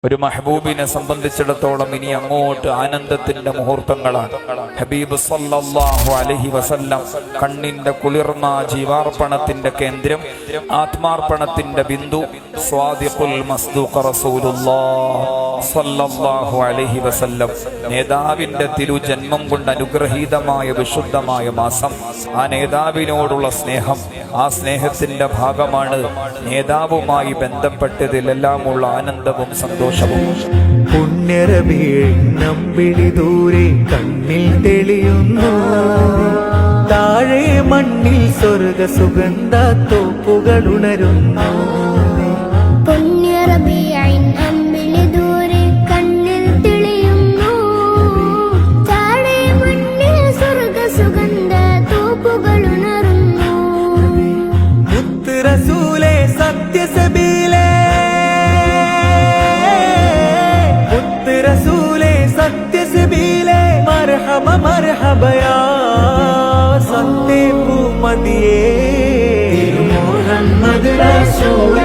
ഒരു മഹബൂബിനെ സംബന്ധിച്ചിടത്തോളം ഇനി അങ്ങോട്ട് ആനന്ദത്തിന്റെ മുഹൂർത്തങ്ങളാണ്. ഹബീബ് സല്ലല്ലാഹു അലൈഹി വസല്ലം കണ്ണിന്റെ കുളിർമ, ജീവാർപ്പണത്തിന്റെ കേന്ദ്രം, ആത്മാർപ്പണത്തിന്റെ ബിന്ദു, സ്വാദിഖുൽ മസ്ദൂഖ് റസൂലുള്ളാഹ് സല്ലല്ലാഹു അലൈഹി വസല്ലം നേതാവിന്റെ തിരുജന്മം കൊണ്ട് അനുഗ്രഹീതമായ വിശുദ്ധമായ മാസം. ആ നേതാവിനോടുള്ള സ്നേഹം, ആ സ്നേഹത്തിന്റെ ഭാഗമാണ് നേതാവുമായി ബന്ധപ്പെട്ടതിലെല്ലാമുള്ള ആനന്ദവും സന്തോഷവും. പുണ്യരബീഴിനമ്പിളി ദൂരെ കണ്ണിൽ തെളിയുന്നു, താഴെ മണ്ണിൽ സ്വർഗ സുഗന്ധ തോപ്പുകൾ ഉണരുന്നു. പുണ്യരബീഴിനമ്പിളി ദൂരെ കണ്ണിൽ തെളിയുന്നു, താഴെ മണ്ണിൽ സ്വർഗ സുഗന്ധ തോപ്പുകൾ ഉണരുന്നു. മുത്ത് റസൂലേ സത്യസബീലേ, മർഹബ മർഹബയാ സത്തേ പൂമതിയേ, മുഹമ്മദ് റസൂൽ